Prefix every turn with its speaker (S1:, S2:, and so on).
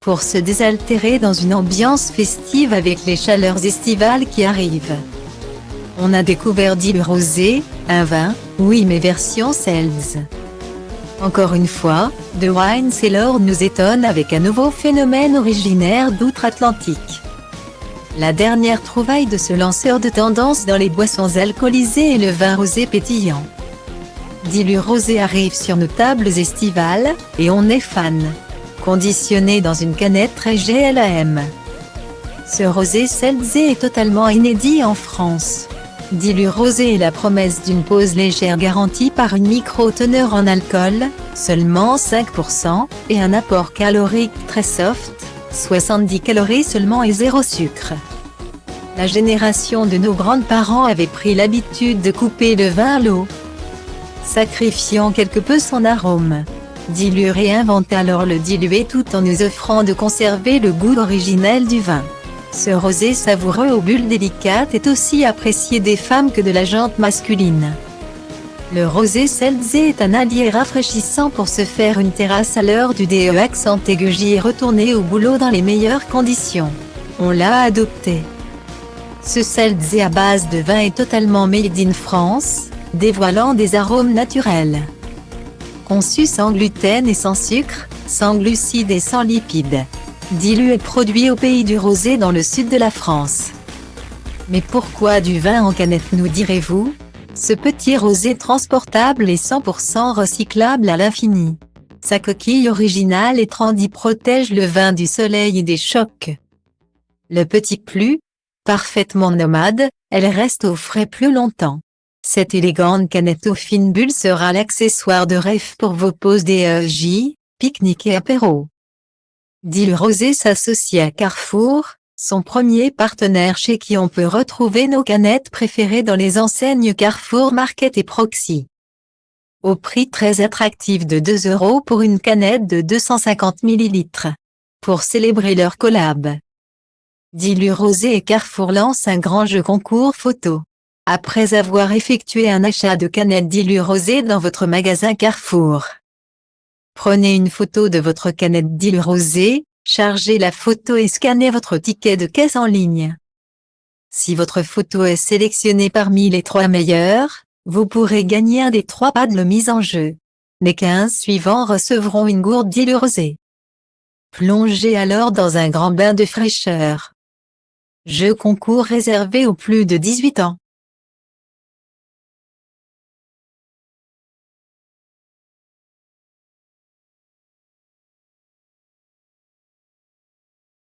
S1: pour se désaltérer dans une ambiance festive avec les chaleurs estivales qui arrivent. On a découvert Dilu Rosé, un vin, oui mais version Seltz. Encore une fois, The Wine Cellar nous étonne avec un nouveau phénomène originaire d'outre-Atlantique. La dernière trouvaille de ce lanceur de tendance dans les boissons alcoolisées est le vin rosé pétillant. Dilu Rosé arrive sur nos tables estivales, et on est fan. Conditionné dans une canette très GLAM. Ce rosé Seltz est totalement inédit en France. Dilu Rosé est la promesse d'une pause légère garantie par une micro-teneur en alcool, seulement 5%, et un apport calorique très soft, 70 calories seulement et 0 sucre. La génération de nos grands-parents avait pris l'habitude de couper le vin à l'eau, sacrifiant quelque peu son arôme. Dilu réinvente alors le dilué tout en nous offrant de conserver le goût originel du vin. Ce rosé savoureux aux bulles délicates est aussi apprécié des femmes que de la jante masculine. Le rosé Seltz est un allié rafraîchissant pour se faire une terrasse à l'heure du accent aigu et retourner au boulot dans les meilleures conditions. On l'a adopté. Ce Seltz à base de vin est totalement made in France, dévoilant des arômes naturels. Conçu sans gluten et sans sucre, sans glucides et sans lipides. Dilu est produit au pays du rosé dans le sud de la France. Mais pourquoi du vin en canette, nous direz-vous? Ce petit rosé transportable est 100% recyclable à l'infini. Sa coquille originale et trendy protège le vin du soleil et des chocs. Le petit plus, parfaitement nomade, elle reste au frais plus longtemps. Cette élégante canette aux fines bulles sera l'accessoire de rêve pour vos pauses déj, pique-nique et apéro. Dilu Rosé s'associe à Carrefour, son premier partenaire chez qui on peut retrouver nos canettes préférées dans les enseignes Carrefour Market et Proxy. Au prix très attractif de 2 € pour une canette de 250 ml. Pour célébrer leur collab, Dilu Rosé et Carrefour lancent un grand jeu concours photo. Après avoir effectué un achat de canettes Dilu Rosé dans votre magasin Carrefour, prenez une photo de votre canette Dilu Rosé, chargez la photo et scannez votre ticket de caisse en ligne. Si votre photo est sélectionnée parmi les 3 meilleures, vous pourrez gagner un des 3 paddles mis en jeu. Les 15 suivants recevront une gourde Dilu Rosé. Plongez alors dans un grand bain de fraîcheur. Jeu concours réservé aux plus de 18 ans.